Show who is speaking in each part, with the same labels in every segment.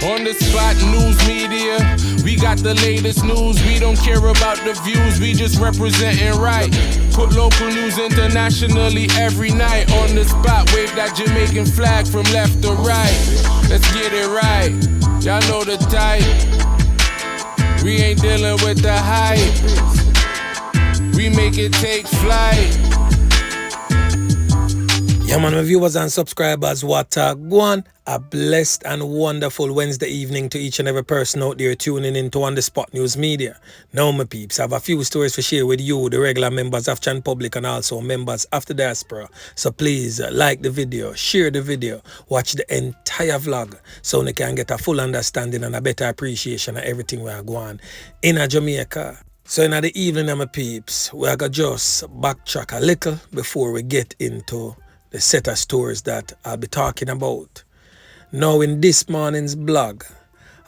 Speaker 1: On the spot news media, we got the latest news. We don't care about the views, we just representing right. Put local news internationally every night. On the spot, wave that Jamaican flag from left to right. Let's get it right, y'all know the type. We ain't dealing with the hype, we make it take flight.
Speaker 2: Yeah, man, my viewers and subscribers, what a go on. A blessed and wonderful Wednesday evening to each and every person out there tuning in to On The Spot News Media. Now, my peeps, I have a few stories to share with you, the regular members of Chan Public and also members of the diaspora. So please like the video, share the video, watch the entire vlog so you can get a full understanding and a better appreciation of everything we are going in Jamaica. So in the evening, my peeps, we are going to just backtrack a little before we get into the set of stories that I'll be talking about. Now in this morning's blog,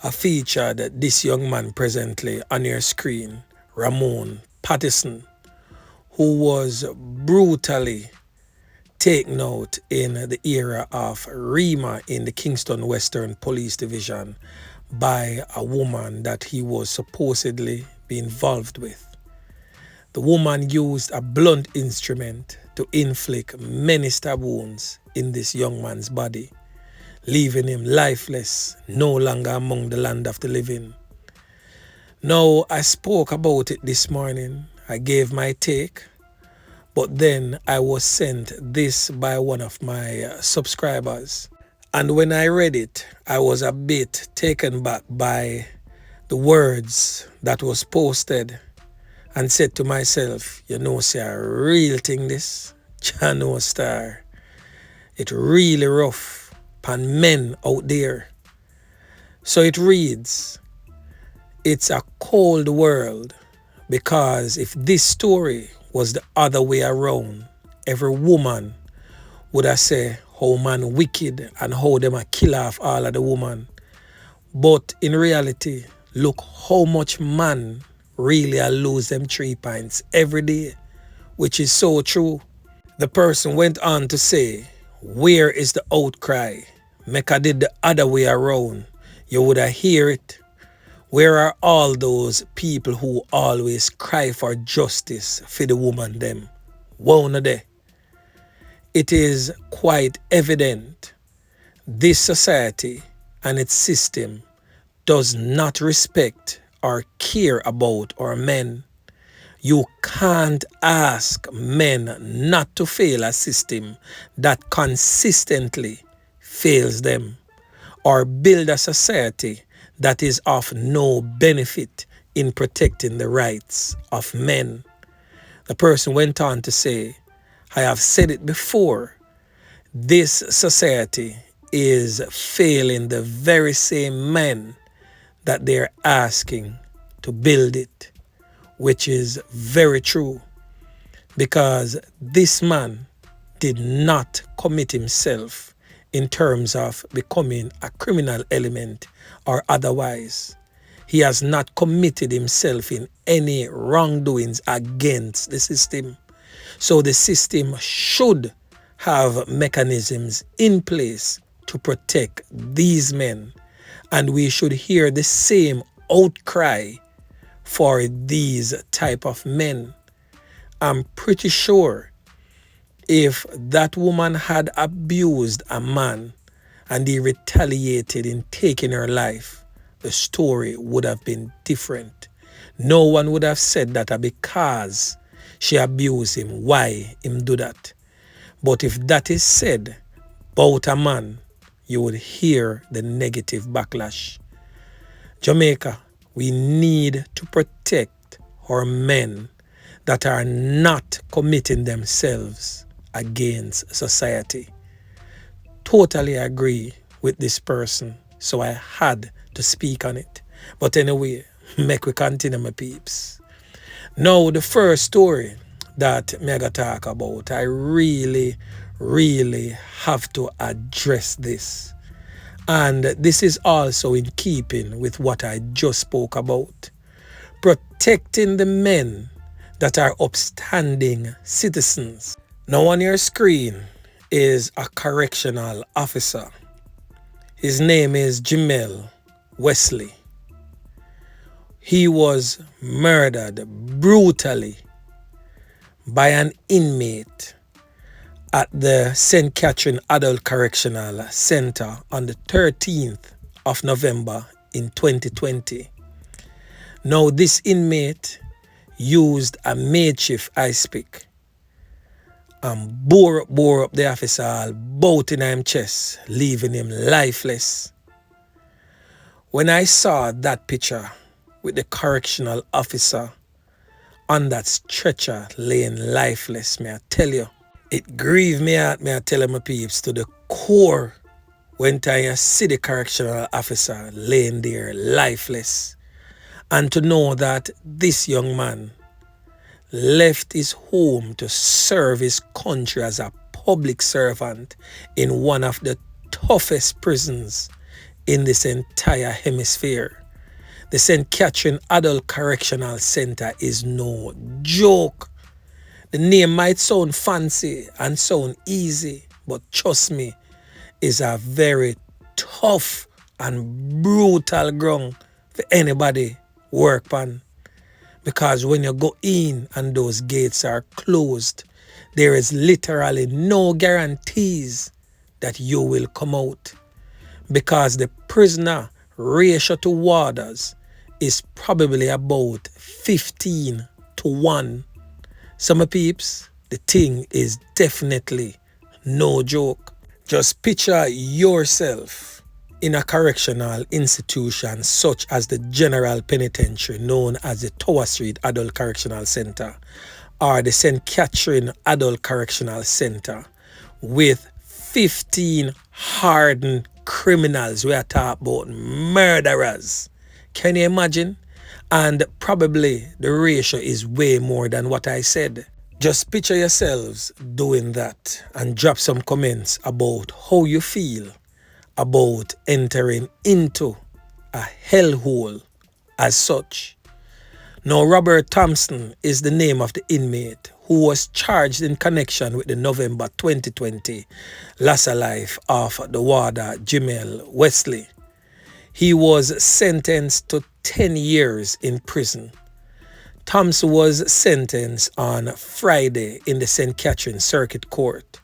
Speaker 2: I featured this young man presently on your screen, Ramon Patterson, who was brutally taken out in the area of Rima in the Kingston Western Police Division by a woman that he was supposedly be involved with. The woman used a blunt instrument to inflict many stab wounds in this young man's body, leaving him lifeless, no longer among the land of the living. Now, I spoke about it this morning. I gave my take, but then I was sent this by one of my subscribers. And when I read it, I was a bit taken back by the words that was posted and said to myself, you know, say a real thing this, Chano Star. It really rough pan men out there. So it reads, it's a cold world, because if this story was the other way around, every woman would have said how man wicked and how them a kill off all of the woman. But in reality, look how much man really I lose them 3 pints every day, which is so true. The person went on to say, where is the outcry? Mecca did the other way around. You would have hear it. Where are all those people who always cry for justice for the woman them? Won't they? It is quite evident this society and its system does not respect or care about our men. You can't ask men not to fail a system that consistently fails them, or build a society that is of no benefit in protecting the rights of men. The person went on to say, I have said it before, this society is failing the very same men that they're asking to build it, which is very true, because this man did not commit himself in terms of becoming a criminal element or otherwise. He has not committed himself in any wrongdoings against the system. So the system should have mechanisms in place to protect these men, and we should hear the same outcry for these type of men. I'm pretty sure if that woman had abused a man and he retaliated in taking her life, the story would have been different. No one would have said that because she abused him, why him do that. But if that is said about a man, you would hear the negative backlash. Jamaica, we need to protect our men that are not committing themselves against society. Totally agree with this person, so I had to speak on it. But anyway, make we continue, my peeps. Now, the first story that me gonna talk about, I really have to address this. And this is also in keeping with what I just spoke about. Protecting the men that are upstanding citizens. Now on your screen is a correctional officer. His name is Jimel Westley. He was murdered brutally by an inmate at the St. Catherine Adult Correctional Center on the 13th of November in 2020. Now, this inmate used a makeshift ice pick and bore up the officer both in his chest, leaving him lifeless. When I saw that picture with the correctional officer on that stretcher laying lifeless, may I tell you, it grieved me out, may I tell you, my peeps, to the core when I see the correctional officer laying there lifeless. And to know that this young man left his home to serve his country as a public servant in one of the toughest prisons in this entire hemisphere. The St. Catherine Adult Correctional Center is no joke. The name might sound fancy and sound easy, but trust me, it's a very tough and brutal ground for anybody work on. Because when you go in and those gates are closed, there is literally no guarantees that you will come out. Because the prisoner ratio to warders is probably about 15 to 1. Some peeps, the thing is definitely no joke. Just picture yourself in a correctional institution such as the General Penitentiary known as the Tower Street Adult Correctional Center or the St. Catherine Adult Correctional Center with 15 hardened criminals. We are talking about murderers. Can you imagine? And probably the ratio is way more than what I said. Just picture yourselves doing that and drop some comments about how you feel about entering into a hellhole as such. Now, Robert Thompson is the name of the inmate who was charged in connection with the November 2020 loss of life of the warder Jimel Westley. He was sentenced to 10 years in prison. Thompson was sentenced on Friday in the St. Catherine Circuit Court.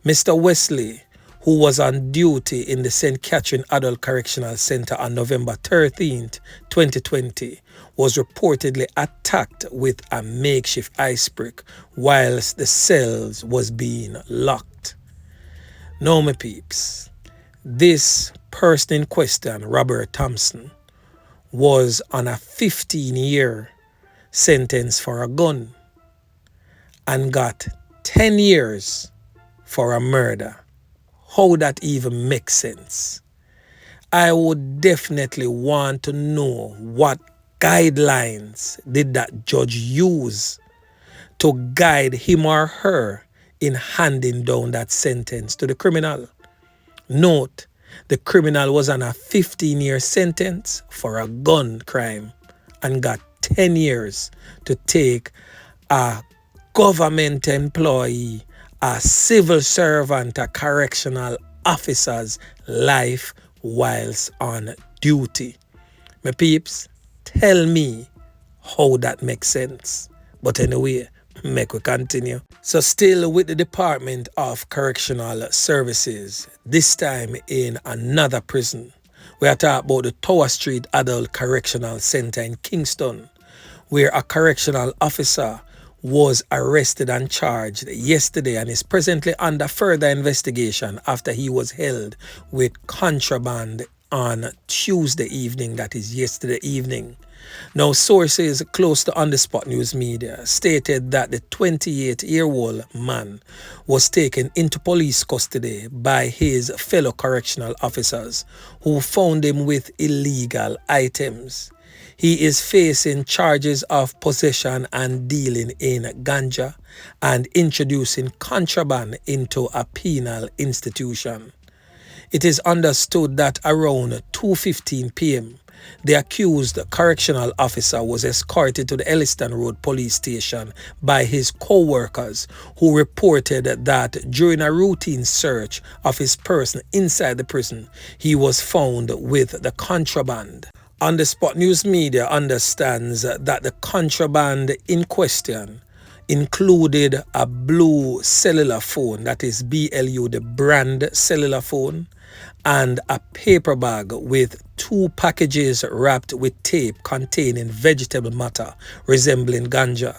Speaker 2: Mr. Westley, who was on duty in the St. Catherine Adult Correctional Center on November 13th, 2020, was reportedly attacked with a makeshift ice pick whilst the cells was being locked. Now, my peeps, this person in question, Robert Thompson, was on a 15-year sentence for a gun and got 10 years for a murder. How that even makes sense? I would definitely want to know what guidelines did that judge use to guide him or her in handing down that sentence to the criminal. Note, the criminal was on a 15-year sentence for a gun crime and got 10 years to take a government employee, a civil servant, a correctional officer's life whilst on duty. My peeps, tell me how that makes sense. But anyway, make we continue. So still with the Department of Correctional Services, this time in another prison. We are talking about the Tower Street Adult Correctional Center in Kingston, where a correctional officer was arrested and charged yesterday and is presently under further investigation after he was held with contraband on Tuesday evening, that is yesterday evening. Now, sources close to On The Spot News Media stated that the 28-year-old man was taken into police custody by his fellow correctional officers who found him with illegal items. He is facing charges of possession and dealing in ganja and introducing contraband into a penal institution. It is understood that around 2:15 p.m., The accused correctional officer was escorted to the Elliston Road police station by his co-workers who reported that during a routine search of his person inside the prison, he was found with the contraband. On the Spot News Media understands that the contraband in question included a blue cellular phone, that is BLU, the brand cellular phone, and a paper bag with 2 packages wrapped with tape containing vegetable matter resembling ganja.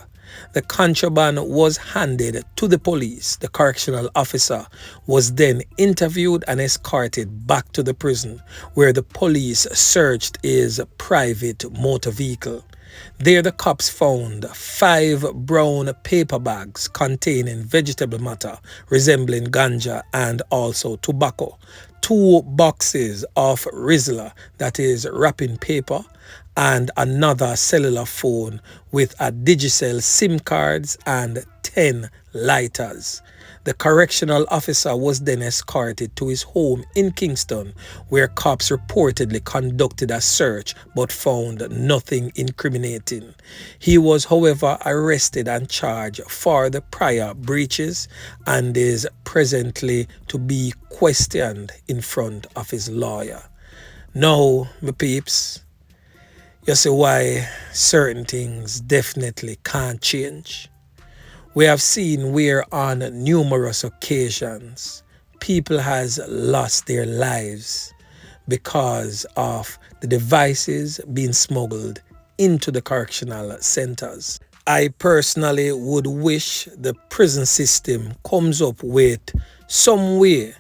Speaker 2: The contraband was handed to the police. The correctional officer was then interviewed and escorted back to the prison, where the police searched his private motor vehicle. There the cops found 5 brown paper bags containing vegetable matter resembling ganja and also tobacco, 2 boxes of Rizla, that is wrapping paper, and another cellular phone with a Digicel SIM cards and 10 lighters. The correctional officer was then escorted to his home in Kingston, where cops reportedly conducted a search but found nothing incriminating. He was, however, arrested and charged for the prior breaches and is presently to be questioned in front of his lawyer. Now, my peeps, you see why certain things definitely can't change. We have seen where on numerous occasions people has lost their lives because of the devices being smuggled into the correctional centers. I personally would wish the prison system comes up with some way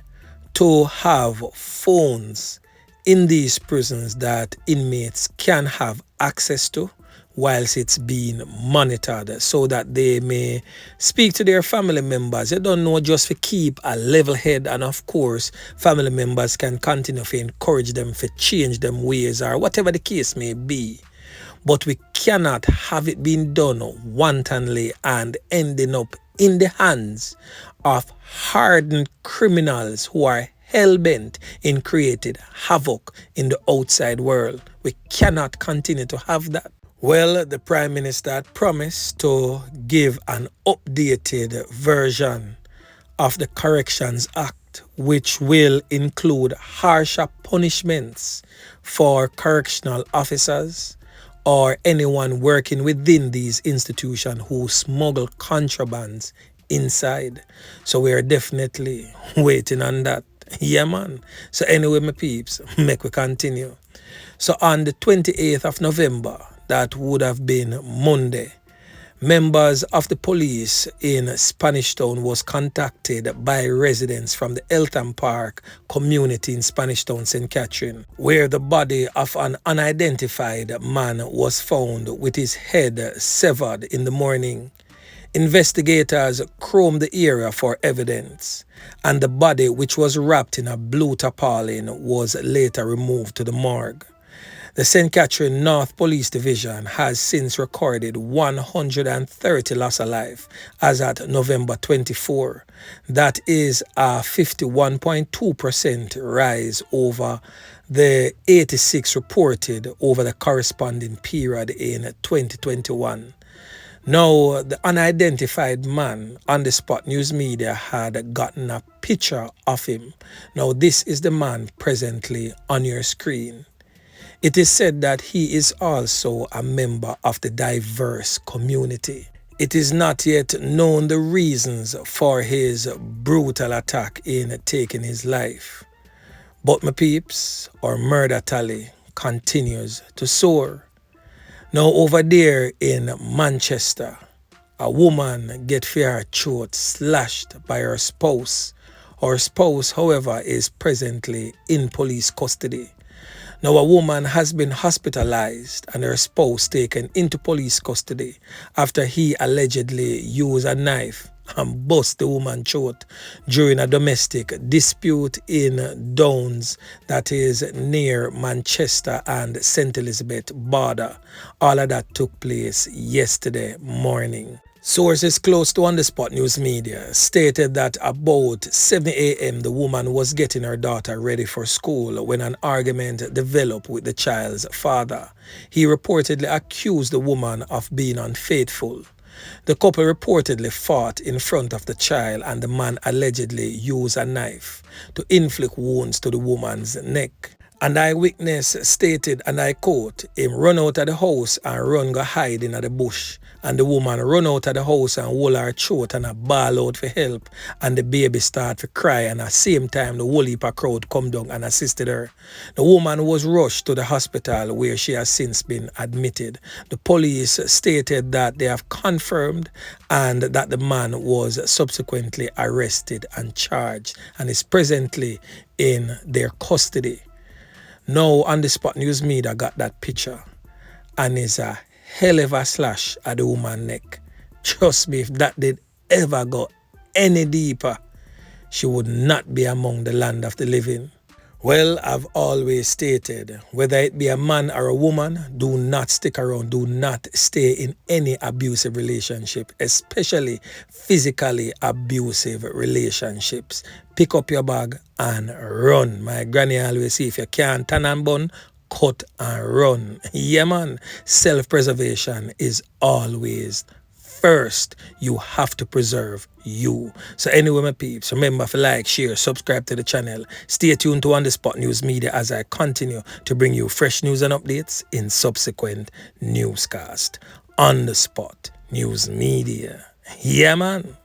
Speaker 2: to have phones in these prisons that inmates can have access to whilst it's being monitored, so that they may speak to their family members. You don't know, just to keep a level head, and of course family members can continue to encourage them to change them ways or whatever the case may be. But we cannot have it being done wantonly and ending up in the hands of hardened criminals who are hell-bent in creating havoc in the outside world. We cannot continue to have that. Well, the Prime Minister had promised to give an updated version of the Corrections Act, which will include harsher punishments for correctional officers or anyone working within these institutions who smuggle contrabands inside. So we are definitely waiting on that. Yeah, man. So anyway, my peeps, make we continue. So on the 28th of November, that would have been Monday, members of the police in Spanish Town was contacted by residents from the Eltham Park community in Spanish Town, St. Catherine, where the body of an unidentified man was found with his head severed in the morning. Investigators combed the area for evidence, and the body, which was wrapped in a blue tarpaulin, was later removed to the morgue. The St. Catherine North Police Division has since recorded 130 loss of life as at November 24. That is a 51.2% rise over the 86 reported over the corresponding period in 2021. Now, the unidentified man on the Spot News Media had gotten a picture of him. Now, this is the man presently on your screen. It is said that he is also a member of the diverse community. It is not yet known the reasons for his brutal attack in taking his life. But my peeps, our murder tally continues to soar. Now over there in Manchester, a woman gets her throat slashed by her spouse. Her spouse, however, is presently in police custody. Now a woman has been hospitalized and her spouse taken into police custody after he allegedly used a knife and bust the woman's throat during a domestic dispute in Downs, that is near Manchester and St. Elizabeth border. All of that took place yesterday morning. Sources close to On the Spot News Media stated that about 7 a.m. the woman was getting her daughter ready for school when an argument developed with the child's father. He reportedly accused the woman of being unfaithful. The couple reportedly fought in front of the child and the man allegedly used a knife to inflict wounds to the woman's neck. An eyewitness stated, and I quote, him run out of the house and run go hide in the bush. And the woman run out of the house and hold her throat and a bawl out for help. And the baby start to cry, and at the same time the whole heap of crowd come down and assisted her. The woman was rushed to the hospital where she has since been admitted. The police stated that they have confirmed and that the man was subsequently arrested and charged and is presently in their custody. Now On the Spot News Media got that picture and it's a hell of a slash at the woman's neck. Trust me, if that did ever go any deeper, she would not be among the land of the living. Well, I've always stated, whether it be a man or a woman, do not stick around, do not stay in any abusive relationship, especially physically abusive relationships. Pick up your bag and run. My granny always say, if you can't turn and bun, cut and run. Yeah, man. Self-preservation is always first. You have to preserve you. So anyway, my peeps, remember to like, share, subscribe to the channel. Stay tuned to On the Spot News Media as I continue to bring you fresh news and updates in subsequent newscast. On the Spot News Media. Yeah, man.